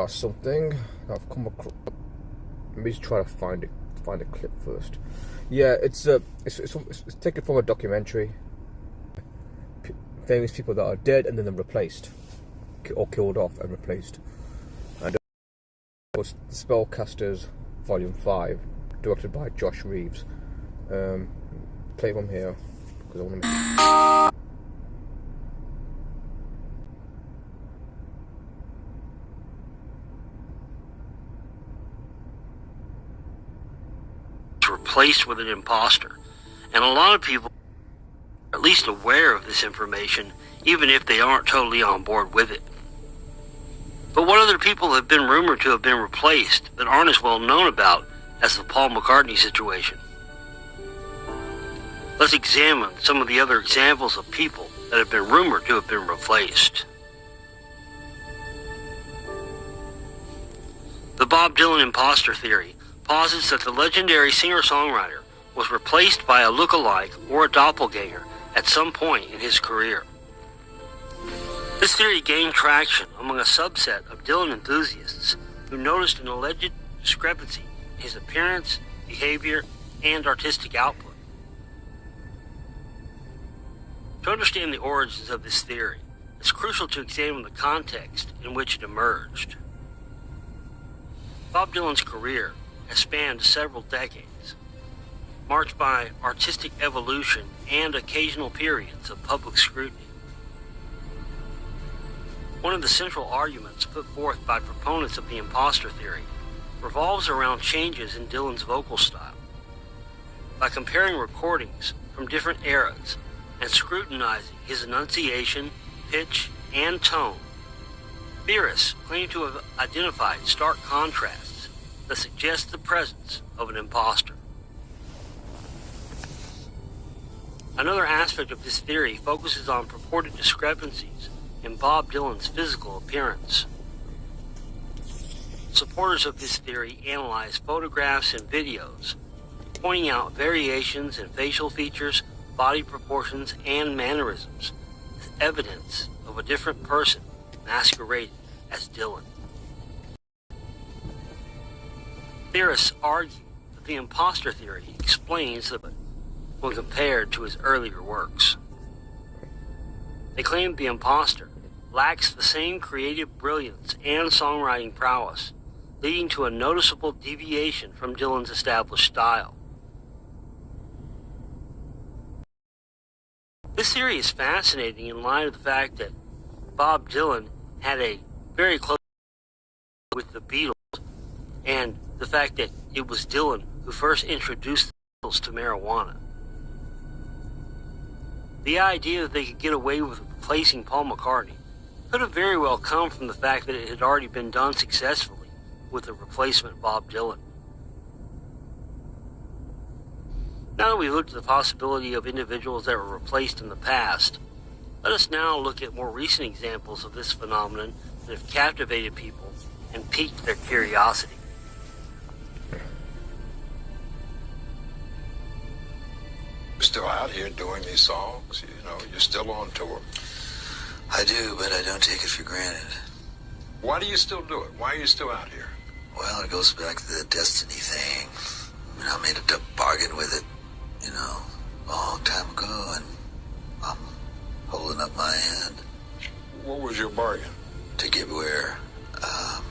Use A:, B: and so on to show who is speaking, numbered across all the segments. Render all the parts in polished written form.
A: something I've come across. Let me just try to find a clip first. Yeah, it's taken from a documentary. Famous people that are dead and then they're replaced, or killed off and replaced. And it was The Spellcasters, Volume 5, directed by Josh Reeves. Play one here because I want to.
B: Replaced with an imposter, and a lot of people are at least aware of this information, even if they aren't totally on board with it. But what other people have been rumored to have been replaced that aren't as well known about as the Paul McCartney situation? Let's examine some of the other examples of people that have been rumored to have been replaced. The Bob Dylan imposter theory posits that the legendary singer-songwriter was replaced by a look-alike or a doppelganger at some point in his career. This theory gained traction among a subset of Dylan enthusiasts who noticed an alleged discrepancy in his appearance, behavior, and artistic output. To understand the origins of this theory, it's crucial to examine the context in which it emerged. Bob Dylan's career has spanned several decades, marked by artistic evolution and occasional periods of public scrutiny. One of the central arguments put forth by proponents of the imposter theory revolves around changes in Dylan's vocal style. By comparing recordings from different eras and scrutinizing his enunciation, pitch, and tone, theorists claim to have identified stark contrasts that suggest the presence of an imposter. Another aspect of this theory focuses on purported discrepancies in Bob Dylan's physical appearance. Supporters of this theory analyze photographs and videos, pointing out variations in facial features, body proportions, and mannerisms as evidence of a different person masquerading as Dylan. Theorists argue that the imposter theory explains the when compared to his earlier works. They claim the imposter lacks the same creative brilliance and songwriting prowess, leading to a noticeable deviation from Dylan's established style. This theory is fascinating in light of the fact that Bob Dylan had a very close with the Beatles, and the fact that it was Dylan who first introduced the Beatles to marijuana. The idea that they could get away with replacing Paul McCartney could have very well come from the fact that it had already been done successfully with the replacement Bob Dylan. Now that we've looked at the possibility of individuals that were replaced in the past, let us now look at more recent examples of this phenomenon that have captivated people and piqued their curiosity.
C: You're still out here doing these songs, you're still on tour.
D: I do, but I don't take it for granted.
C: Why do you still do it? Why are you still out here?
D: Well, it goes back to the destiny thing. I made a bargain with it, a long time ago, and I'm holding up my hand.
C: What was your bargain?
D: To get where I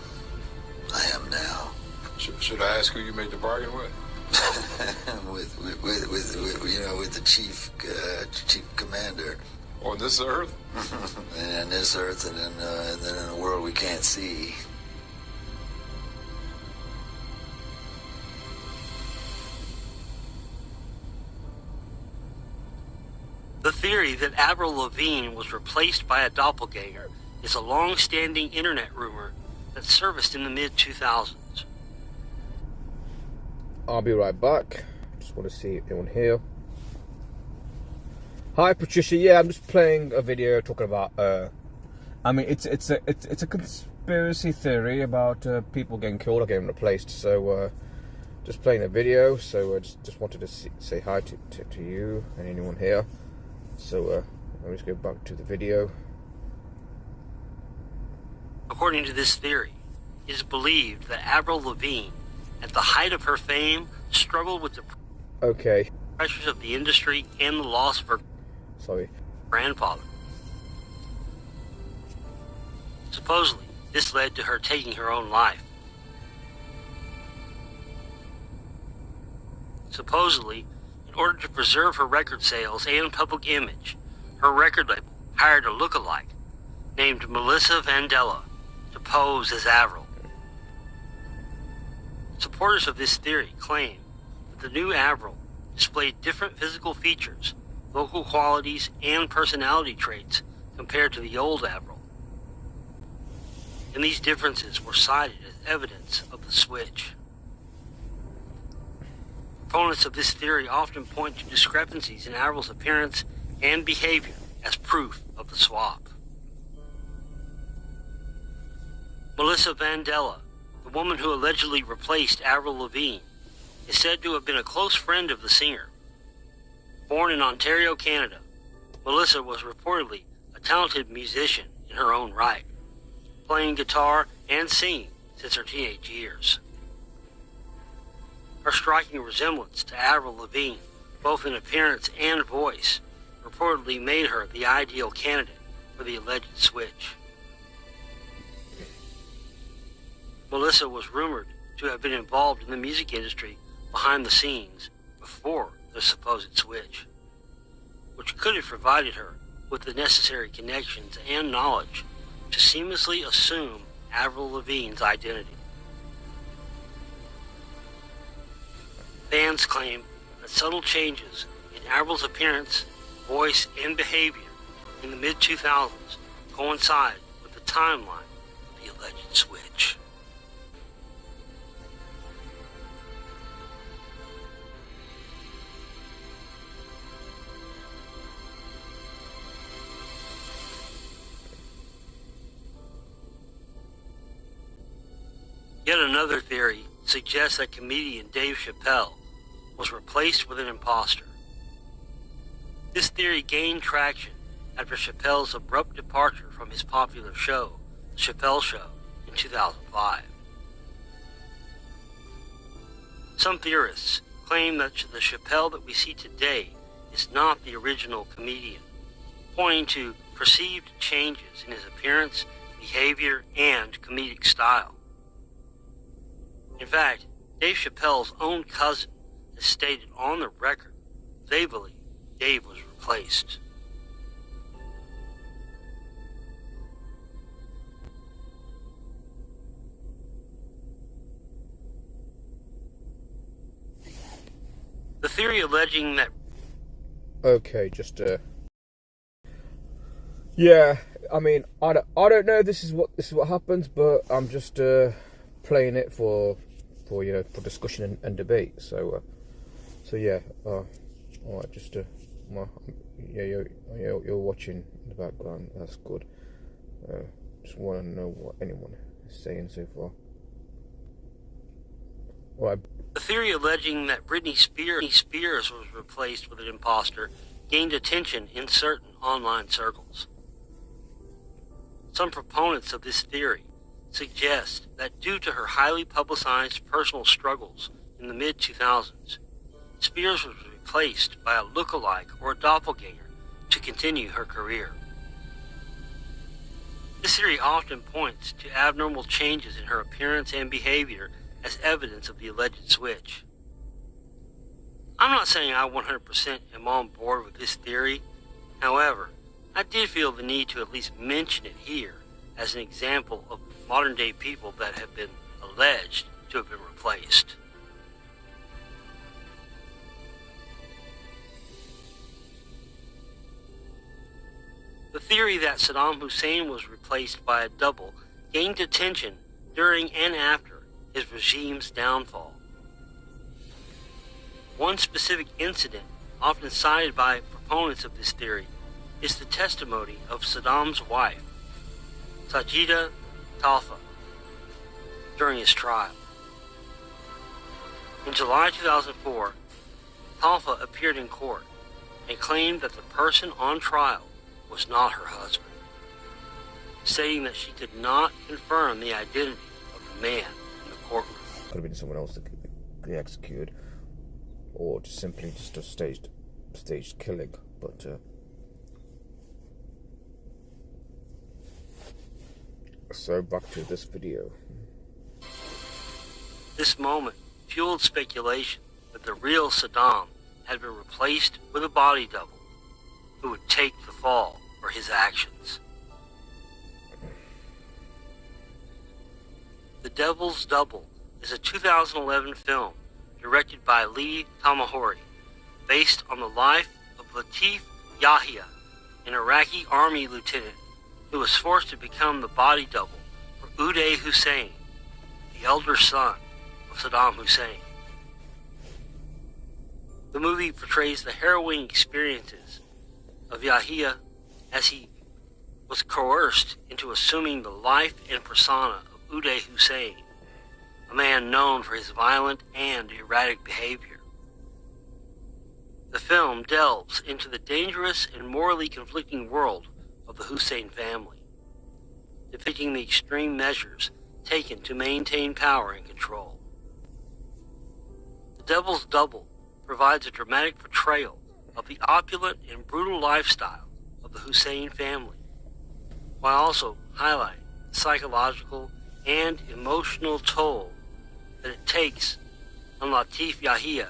D: am now.
C: Should I ask who you made the bargain with?
D: with the chief commander.
C: On this earth?
D: And on this earth, and then in a world we can't see.
B: The theory that Avril Lavigne was replaced by a doppelganger is a long-standing internet rumor that surfaced in the mid-2000s.
A: I'll be right back. Just want to see anyone here. Hi Patricia. Yeah, I'm just playing a video talking about. It's a conspiracy theory about people getting killed or getting replaced. So just playing a video. So I just wanted to say hi to you and anyone here. So let me just go back to the video.
B: According to this theory, it is believed that Avril Lavigne, at the height of her fame, struggled with the
A: Okay.
B: pressures of the industry and the loss of her grandfather. Supposedly, this led to her taking her own life. Supposedly, in order to preserve her record sales and public image, her record label hired a look-alike named Melissa Vandella to pose as Avril. Supporters of this theory claim that the new Avril displayed different physical features, vocal qualities, and personality traits compared to the old Avril. And these differences were cited as evidence of the switch. Proponents of this theory often point to discrepancies in Avril's appearance and behavior as proof of the swap. Melissa Vandella, the woman who allegedly replaced Avril Lavigne, is said to have been a close friend of the singer. Born in Ontario, Canada, Melissa was reportedly a talented musician in her own right, playing guitar and singing since her teenage years. Her striking resemblance to Avril Lavigne, both in appearance and voice, reportedly made her the ideal candidate for the alleged switch. Melissa was rumored to have been involved in the music industry behind the scenes before the supposed switch, which could have provided her with the necessary connections and knowledge to seamlessly assume Avril Lavigne's identity. Fans claim that subtle changes in Avril's appearance, voice, and behavior in the mid-2000s coincide with the timeline of the alleged switch. Yet another theory suggests that comedian Dave Chappelle was replaced with an imposter. This theory gained traction after Chappelle's abrupt departure from his popular show, The Chappelle Show, in 2005. Some theorists claim that the Chappelle that we see today is not the original comedian, pointing to perceived changes in his appearance, behavior, and comedic style. In fact, Dave Chappelle's own cousin has stated on the record they believe Dave was replaced. The theory alleging that...
A: Okay, just yeah, I mean, I don't know if this is what happens, but I'm just playing it for discussion and debate. So yeah, all right, just well, yeah, you're watching in the background. That's good. Just want to know what anyone is saying so far. All right.
B: The theory alleging that Britney Spears was replaced with an imposter gained attention in certain online circles. Some proponents of this theory suggest that due to her highly publicized personal struggles in the mid-2000s, Spears was replaced by a look-alike or a doppelganger to continue her career. This theory often points to abnormal changes in her appearance and behavior as evidence of the alleged switch. I'm not saying I 100% am on board with this theory. However, I did feel the need to at least mention it here as an example of modern-day people that have been alleged to have been replaced. The theory that Saddam Hussein was replaced by a double gained attention during and after his regime's downfall. One specific incident, often cited by proponents of this theory, is the testimony of Saddam's wife, Sajida Talfa, during his trial. In July 2004, Talfa appeared in court and claimed that the person on trial was not her husband, stating that she could not confirm the identity of the
A: finding someone else to be executed, or just simply just a staged killing. But so back to this video.
B: This moment fueled speculation that the real Saddam had been replaced with a body double who would take the fall for his actions. The Devil's Double is a 2011 film directed by Lee Tamahori, based on the life of Latif Yahya, an Iraqi army lieutenant who was forced to become the body double for Uday Hussein, the elder son of Saddam Hussein. The movie portrays the harrowing experiences of Yahya as he was coerced into assuming the life and persona of Uday Hussein, a man known for his violent and erratic behavior. The film delves into the dangerous and morally conflicting world of the Hussein family, depicting the extreme measures taken to maintain power and control. The Devil's Double provides a dramatic portrayal of the opulent and brutal lifestyle of the Hussein family, while also highlighting the psychological and emotional toll that it takes on Latif Yahya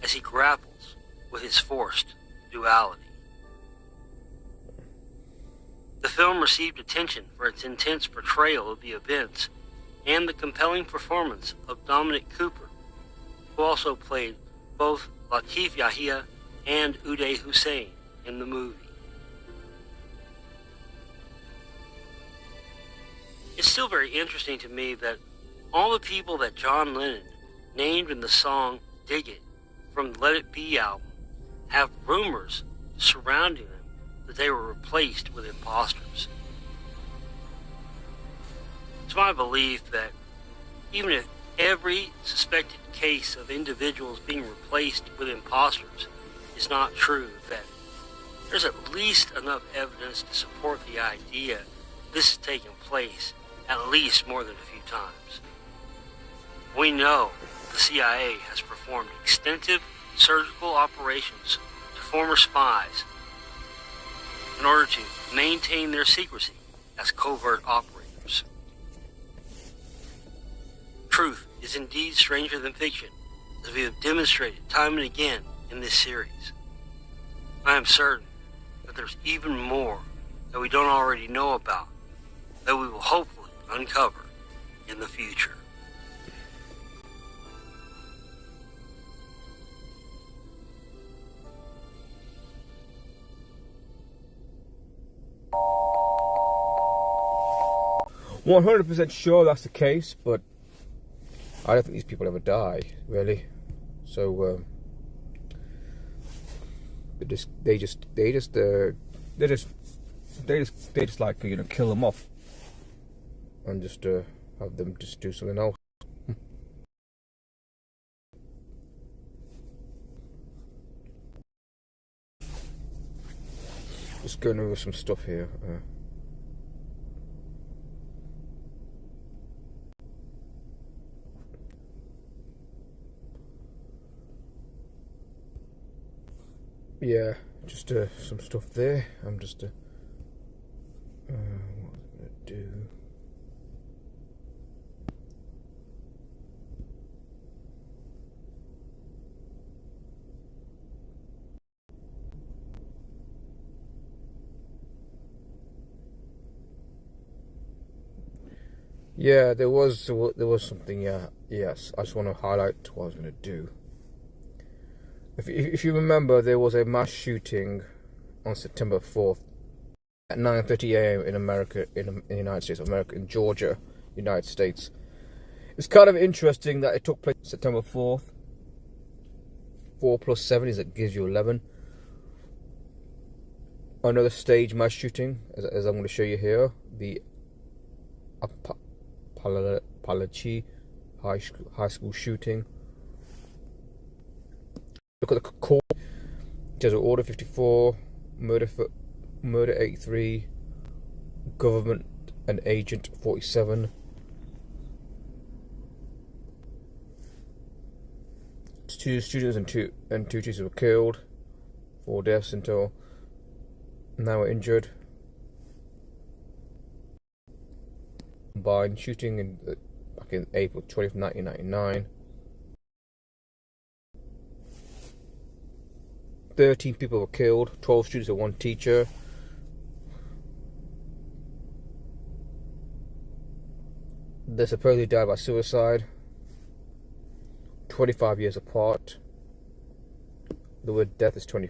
B: as he grapples with his forced duality. The film received attention for its intense portrayal of the events and the compelling performance of Dominic Cooper, who also played both Latif Yahya and Uday Hussein in the movie. It's still very interesting to me that all the people that John Lennon named in the song Dig It from the Let It Be album have rumors surrounding them that they were replaced with imposters. It's my belief that even if every suspected case of individuals being replaced with imposters is not true, that there's at least enough evidence to support the idea this has taken place at least more than a few times. We know the CIA has performed extensive surgical operations to former spies in order to maintain their secrecy as covert operators. Truth is indeed stranger than fiction, as we have demonstrated time and again in this series. I am certain that there's even more that we don't already know about that we will hopefully uncover in the future.
A: %100% sure that's the case, but I don't think these people ever die, really. So they just like, you know, kill them off and just have them just do something else. Just going over some stuff here. Yeah, just some stuff there. I'm just what was I gonna do? Yeah, there was something. Yeah, yes. I just want to highlight what I was going to do. If you remember, there was a mass shooting on September 4th at 9:30 a.m. in America, in the United States of America, in Georgia, United States. It's kind of interesting that it took place September 4th. 4 plus 7 gives you 11. Another stage mass shooting, as I'm going to show you here, the Palachi high school shooting. Look at the court. There's Order 54, Murder 83, Government and Agent 47, 2 students and two teachers were killed. 4 deaths until now were injured. Combined shooting back in April 20th, 1999. 13 people were killed, 12 students and 1 teacher. They supposedly died by suicide. 25 years apart. The word death is 20.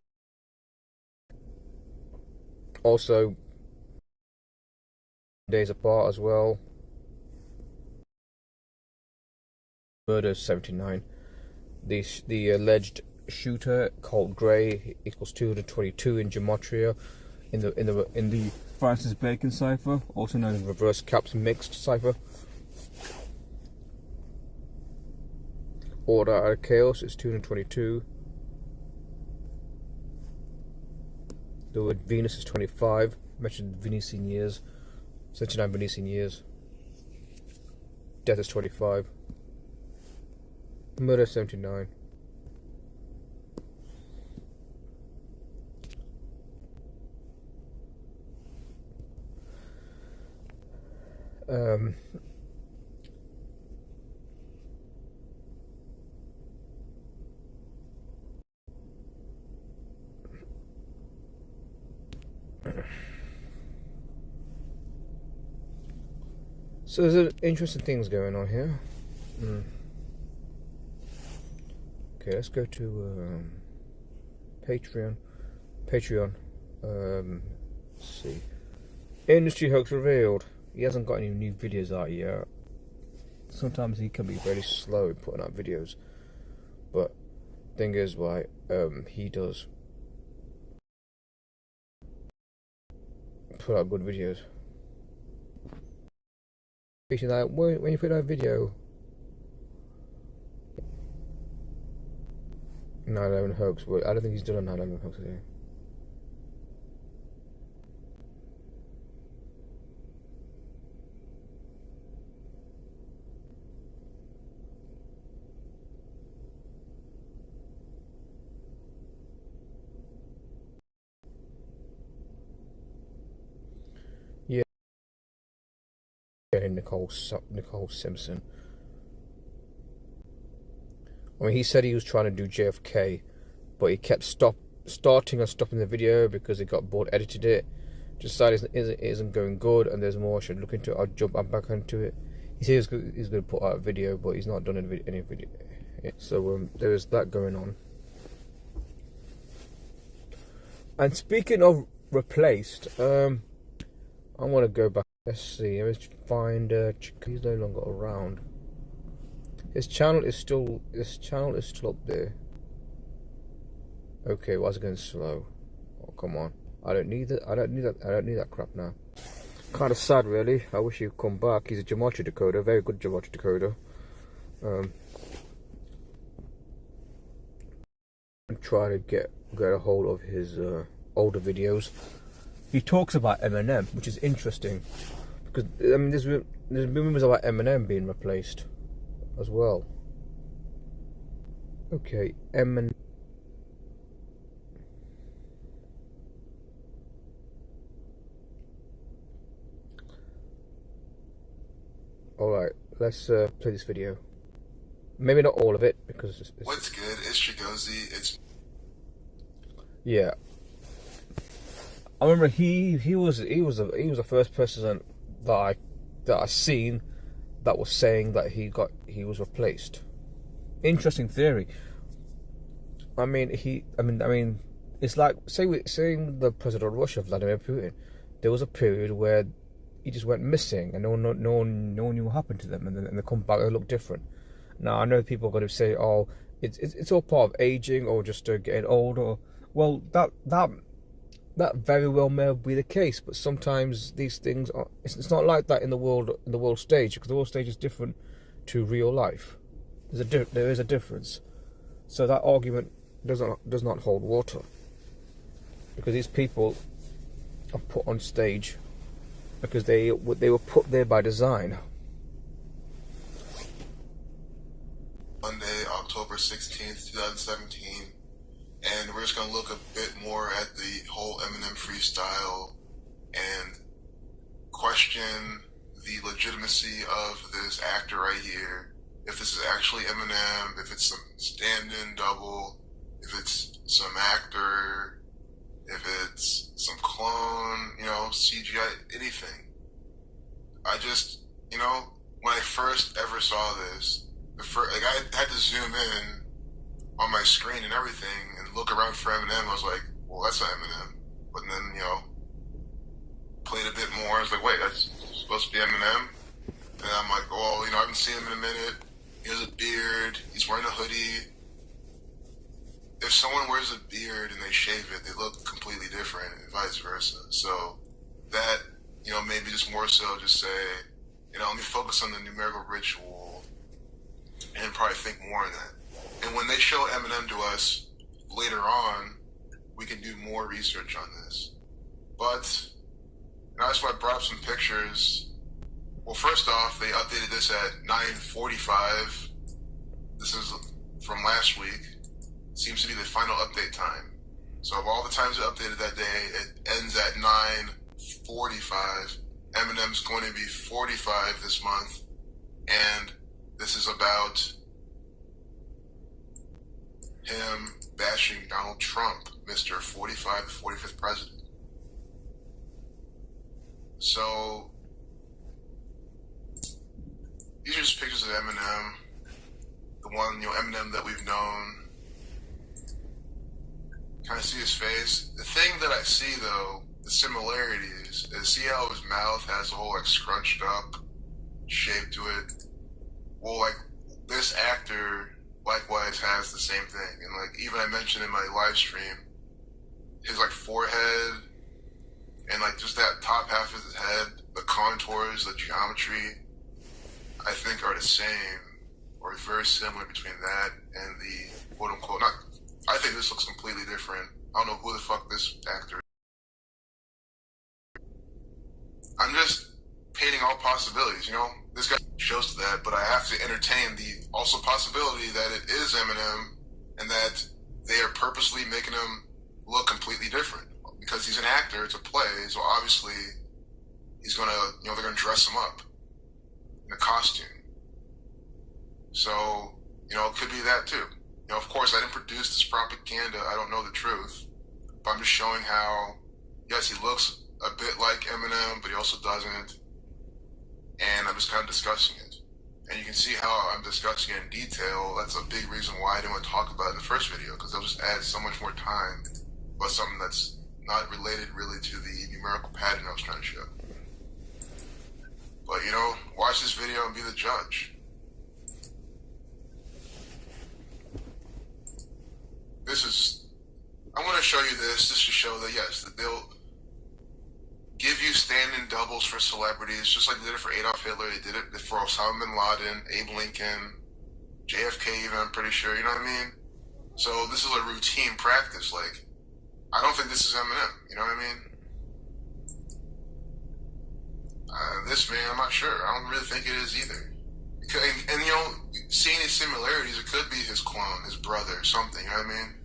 A: Also, days apart as well. Murder is 79. The alleged shooter, Colt Gray, equals 222 in gematria in the Francis Bacon cipher, also known as reverse caps mixed cipher. Order out of chaos is 222. The word Venus is 25, mentioned Venetian years, 79 Venetian years. Death is 25. Murder 79. So there's interesting things going on here. Okay, let's go to Patreon. Let's see. Industry hoax revealed. He hasn't got any new videos out yet. Sometimes he can be very slow in putting out videos, but thing is, why he does put out good videos. He's like, when you put out a video, 9/11 hoax. Well, I don't think he's done a 9/11 hoax today. Yeah, Nicole Simpson. I mean, he said he was trying to do JFK, but he kept starting and stopping the video because he got bored, edited it, decided it isn't going good, and there's more I should look into it. I'm back into it. He said he's going to put out a video, but he's not done any video. So there is that going on. And speaking of replaced, I want to go back. Let's see. Let's find. He's no longer around. His channel is still up there. Okay, why is it going slow? Oh, come on. I don't need that crap now. Kind of sad, really. I wish he'd come back. He's a gematria decoder, very good gematria decoder. And try to get a hold of his older videos. He talks about Eminem, which is interesting, because I mean, there's been rumors about Eminem being replaced as well. Okay, Eminem. Alright, let's play this video. Maybe not all of it, because it's
E: what's good? It's Chigozy. It's
A: yeah. I remember he was the first person that I seen that was saying that he was replaced. Interesting theory. I mean, it's like saying the president of Russia, Vladimir Putin. There was a period where he just went missing, and no one knew what happened to them, and they come back, they look different. Now I know people are going to say, "Oh, it's all part of aging or just getting older." Well, that very well may be the case, but sometimes these things are. It's not like that in the world stage, because the world stage is different to real life. There is a difference. So that argument does not hold water, because these people are put on stage because they were put there by design.
E: Monday, October 16th, 2017. And we're just going to look a bit more at the whole Eminem freestyle and question the legitimacy of this actor right here. If this is actually Eminem, if it's some stand-in double, if it's some actor, if it's some clone, CGI, anything. I just, when I first ever saw this, I had to zoom in on my screen and everything and look around for Eminem. I was like, well, that's not Eminem. But then, played a bit more. I was like, wait, that's supposed to be Eminem? And I'm like, oh, I haven't seen him in a minute. He has a beard. He's wearing a hoodie. If someone wears a beard and they shave it, they look completely different and vice versa. So that, maybe just more so just say, let me focus on the numerical ritual and probably think more on that. And when they show Eminem to us later on, we can do more research on this. But that's why I brought up some pictures. Well, first off, they updated this at 9:45. This is from last week. Seems to be the final update time. So of all the times it updated that day, it ends at 9:45. Eminem's going to be 45 this month. And this is about him bashing Donald Trump, Mr. 45, the 45th president. So these are just pictures of Eminem, the one, Eminem that we've known. Kind of see his face. The thing that I see, though, the similarities, is see how his mouth has a whole, scrunched up shape to it? Well, this actor likewise has the same thing. And, even I mentioned in my live stream, his, forehead and, just that top half of his head, the contours, the geometry, I think are the same or very similar between that and the quote-unquote, I think this looks completely different. I don't know who the fuck this actor is. I'm just painting all possibilities, This guy shows that, but I have to entertain the also possibility that it is Eminem and that they are purposely making him look completely different. Because he's an actor, it's a play, so obviously he's gonna, they're gonna dress him up in a costume. So, it could be that too. Of course, I didn't produce this propaganda. I don't know the truth. But I'm just showing how, yes, he looks a bit like Eminem, but he also doesn't. And I'm just kind of discussing it. And you can see how I'm discussing it in detail. That's a big reason why I didn't want to talk about it in the first video, because it'll just add so much more time about something that's not related really to the numerical pattern I was trying to show. But, watch this video and be the judge. I want to show you this just to show that, yes, that they'll give you stand-in doubles for celebrities, just like they did it for Adolf Hitler, they did it for Osama bin Laden, Abe Lincoln, JFK even, I'm pretty sure, you know what I mean? So this is a routine practice, I don't think this is Eminem, you know what I mean? This man, I'm not sure. I don't really think it is either. And seeing these similarities, it could be his clone, his brother, something, you know what I mean?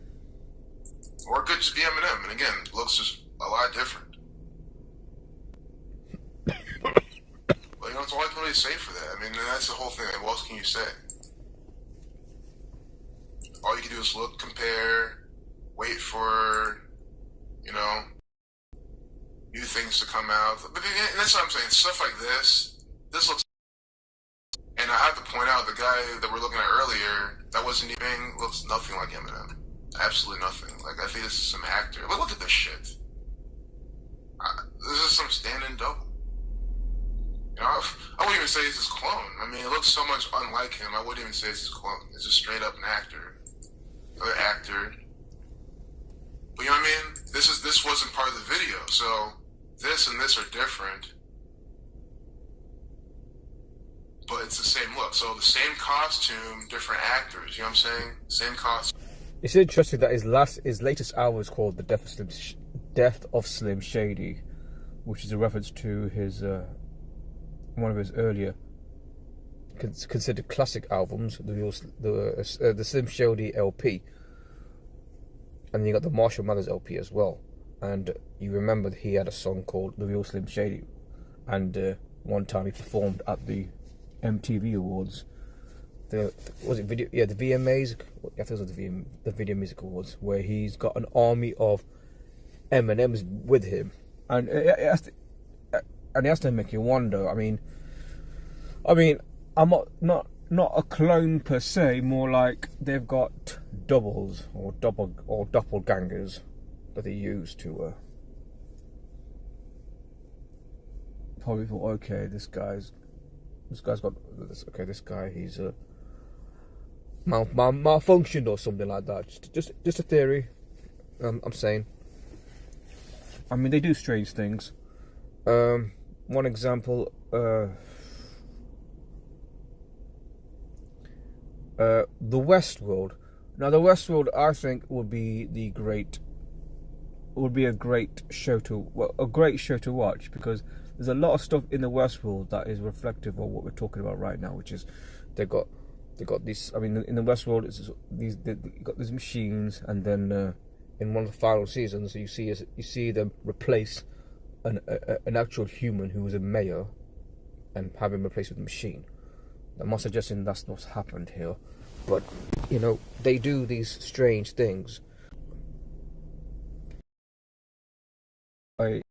E: Or it could just be Eminem, and again, it looks just a lot different. But that's all I can really say for that. I mean, that's the whole thing. What else can you say? All you can do is look, compare, wait for, new things to come out. But that's what I'm saying. Stuff like this looks. And I have to point out, the guy that we're looking at earlier, that wasn't even, looks nothing like Eminem. Absolutely nothing. I think this is some actor. But look at this shit. This is some stand-in double. I wouldn't even say it's his clone. I mean, it looks so much unlike him. I wouldn't even say it's his clone. It's just straight up an actor. Another actor. But you know what I mean? This wasn't part of the video. So this and this are different. But it's the same look. So the same costume, different actors. You know what I'm saying? Same costume.
A: It's interesting that his latest album is called The Death of Slim Shady, which is a reference to his one of his earlier considered classic albums, the Slim Shady LP, and then you got the Marshall Mathers LP as well. And you remember that he had a song called The Real Slim Shady, and one time he performed at the MTV Awards. Was it video? Yeah, the VMAs. I think it was the Video Music Awards, where he's got an army of M&Ms with him, and it has to make you wonder. I mean, I'm not a clone per se. More like they've got doubles or doppelgangers that they use to probably thought, okay, this guy's got this. Okay, this guy, he's malfunctioned or something like that. Just a theory. I'm saying. I mean, they do strange things. One example. The Westworld. Now, the Westworld, I think, would be a great show to watch, because there's a lot of stuff in the Westworld that is reflective of what we're talking about right now, which is they got these. I mean, in the Westworld, it's they got these machines, and then in one of the final seasons, you see them replace an actual human who was a mayor, and have him replaced with a machine. I'm not suggesting that's what's happened here, but you know, they do these strange things. I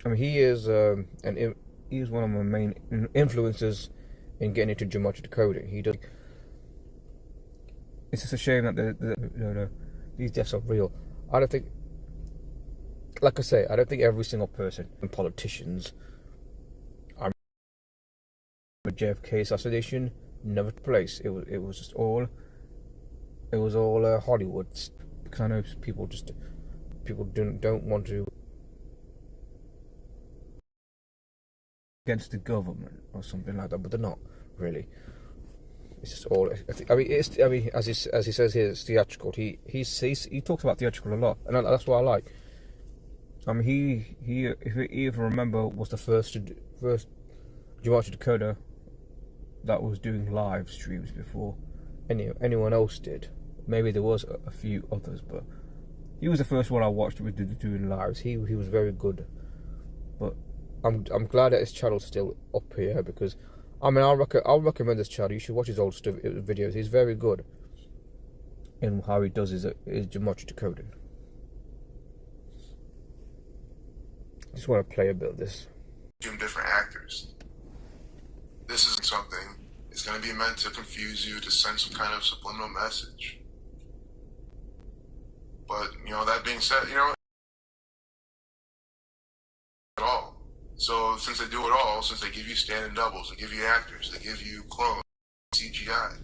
A: mean, he is one of my main influences in getting into geometric decoding. He does. It's just a shame that these deaths are real. I don't think, like I say, I don't think every single person and politicians. But JFK assassination never took place. It was all Hollywood, because I know people don't want to against the government or something like that, but they're not really. It's just all. I mean, as he says here, it's theatrical. He talks about theatrical a lot, and that's what I like. I mean, he if you even remember, was the first geometric decoder that was doing live streams before anyone else did. Maybe there was a few others, but he was the first one I watched with doing lives. He was very good, but I'm glad that his channel's still up here, because I mean, I'll recommend this channel. You should watch his old videos. He's very good in how he does his geometric decoding. Just want to play a bit of this.
E: Different actors. This is something. It's going to be meant to confuse you, to send some kind of subliminal message. But, you know, that being said, you know, at all. So since they do it all, since they give you stand-in doubles, they give you actors, they give you clones, CGI,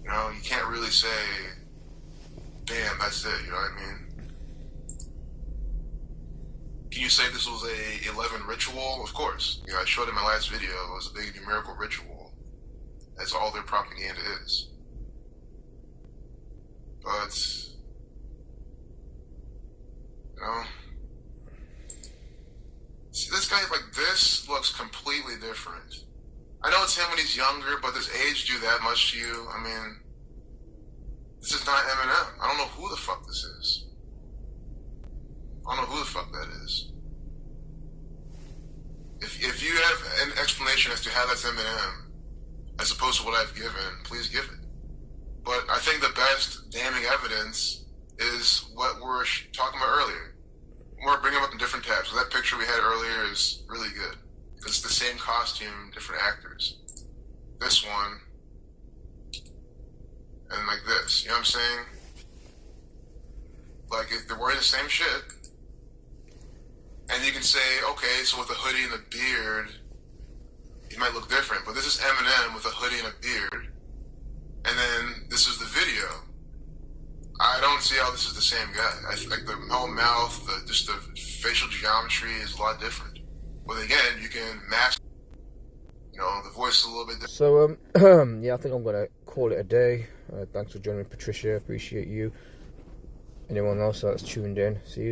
E: you know, you can't really say, damn, that's it, you know what I mean? Can you say this was a 11 ritual? Of course. You know, I showed in my last video, it was a big numerical ritual. That's all their propaganda is. But, you know, see, this guy like this looks completely different. I know it's him when he's younger, but does age do that much to you? I mean, this is not Eminem. I don't know who the fuck this is. I don't know who the fuck that is. If you have an explanation as to how that's Eminem, as opposed to what I've given, please give it. But I think the best damning evidence is what we're talking about earlier. We're bringing up in different tabs. So that picture we had earlier is really good. It's the same costume, different actors. This one, and like this. You know what I'm saying? Like, if they're wearing the same shit, and you can say, okay, so with a hoodie and a beard, he might look different. But this is Eminem with a hoodie and a beard. And then this is the video. I don't see how this is the same guy. I think like the whole mouth, just the facial geometry is a lot different. But again, you can mask, you know, the voice is a little bit different.
A: So, yeah, I think I'm going to call it a day. Thanks for joining me, Patricia. Appreciate you. Anyone else that's tuned in, see you.